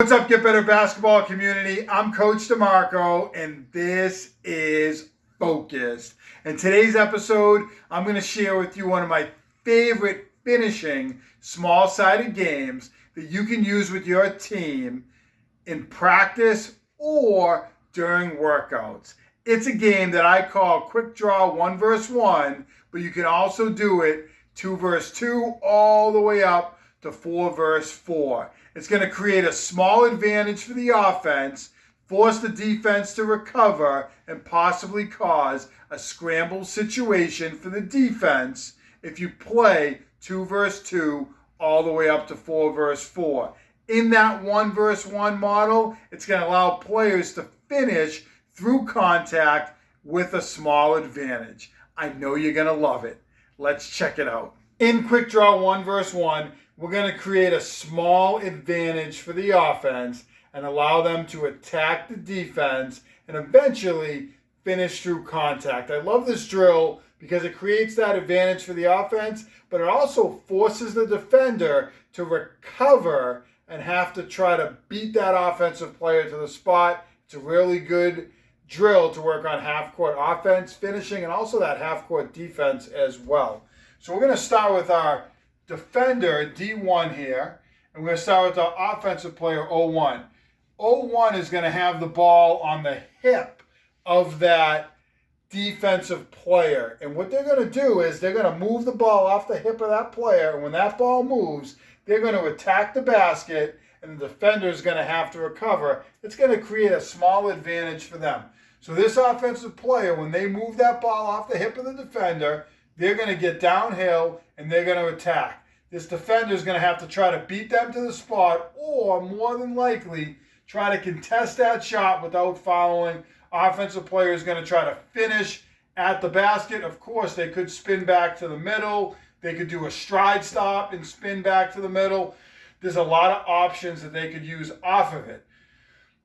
What's up, Get Better Basketball community? I'm Coach DeMarco, and this is Focused. In today's episode, I'm going to share with you one of my favorite finishing small-sided games that you can use with your team in practice or during workouts. It's a game that I call Quickdraw 1 vs 1, but you can also do it 2 vs 2 all the way up to 4 vs 4. It's going to create a small advantage for the offense, force the defense to recover, and possibly cause a scramble situation for the defense if you play 2 vs 2 all the way up to 4 vs 4. In that 1 vs 1 model, it's going to allow players to finish through contact with a small advantage. I know you're going to love it. Let's check it out. In Quickdraw 1 vs 1, we're going to create a small advantage for the offense and allow them to attack the defense and eventually finish through contact. I love this drill because it creates that advantage for the offense, but it also forces the defender to recover and have to try to beat that offensive player to the spot. It's a really good drill to work on half-court offense, finishing, and also that half-court defense as well. So we're going to start with our defender, D1 here, and we're going to start with the offensive player, O1. O1 is going to have the ball on the hip of that defensive player. And what they're going to do is they're going to move the ball off the hip of that player, and when that ball moves, they're going to attack the basket, and the defender is going to have to recover. It's going to create a small advantage for them. So this offensive player, when they move that ball off the hip of the defender, they're going to get downhill and they're going to attack. This defender is going to have to try to beat them to the spot or, more than likely, try to contest that shot without fouling. Offensive player is going to try to finish at the basket. Of course, they could spin back to the middle. They could do a stride stop and spin back to the middle. There's a lot of options that they could use off of it.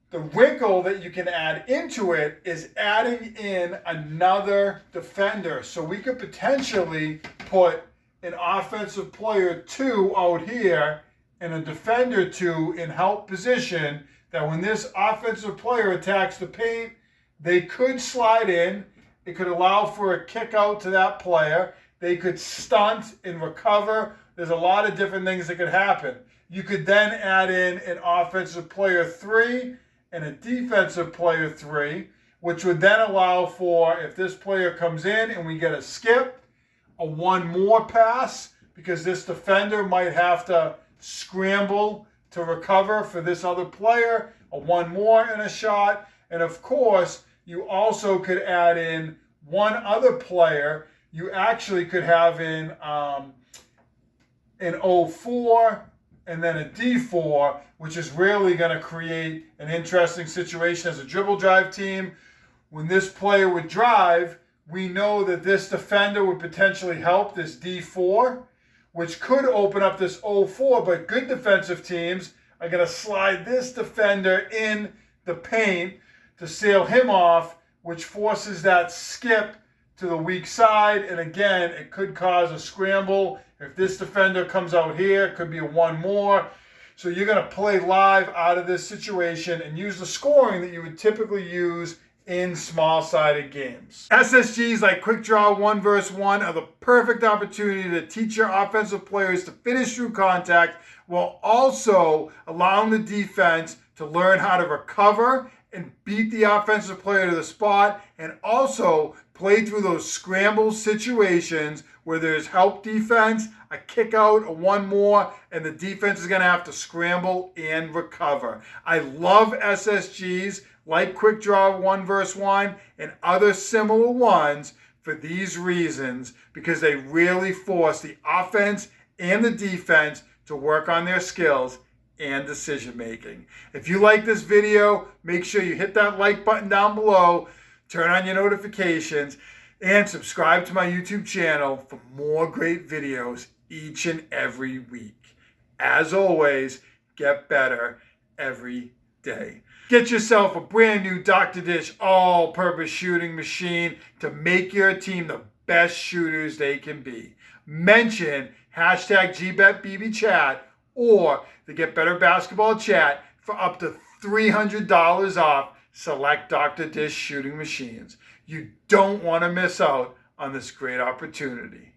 The wrinkle that you can add into it is adding in another defender. So we could potentially put an offensive player 2 out here and a defender 2 in help position, that when this offensive player attacks the paint, they could slide in. It could allow for a kick out to that player. They could stunt and recover. There's a lot of different things that could happen. You could then add in an offensive player 3 and a defensive player 3, which would then allow for, if this player comes in and we get a skip, a 1 more pass, because this defender might have to scramble to recover for this other player, a 1 more and a shot. And of course, you also could add in one other player. You actually could have in an 04 and then a D4, which is really going to create an interesting situation as a dribble drive team. When this player would drive, we know that this defender would potentially help this D4, which could open up this 04, but good defensive teams are going to slide this defender in the paint to sail him off, which forces that skip to the weak side. And again, it could cause a scramble. If this defender comes out here, it could be a 1 more. So you're going to play live out of this situation and use the scoring that you would typically use in small-sided games. SSGs like Quickdraw 1 vs 1 are the perfect opportunity to teach your offensive players to finish through contact while also allowing the defense to learn how to recover and beat the offensive player to the spot, and also play through those scramble situations where there's help defense, a kick out, a 1 more, and the defense is going to have to scramble and recover. I love SSGs like Quickdraw 1 vs 1 and other similar ones for these reasons, because they really force the offense and the defense to work on their skills and decision making. If you like this video, make sure you hit that like button down below, turn on your notifications, and subscribe to my YouTube channel for more great videos each and every week. As always, get better every day. Get yourself a brand new Dr. Dish all-purpose shooting machine to make your team the best shooters they can be. Mention hashtag GBetBBChat or the Get Better Basketball Chat for up to $300 off select Dr. Dish shooting machines. You don't want to miss out on this great opportunity.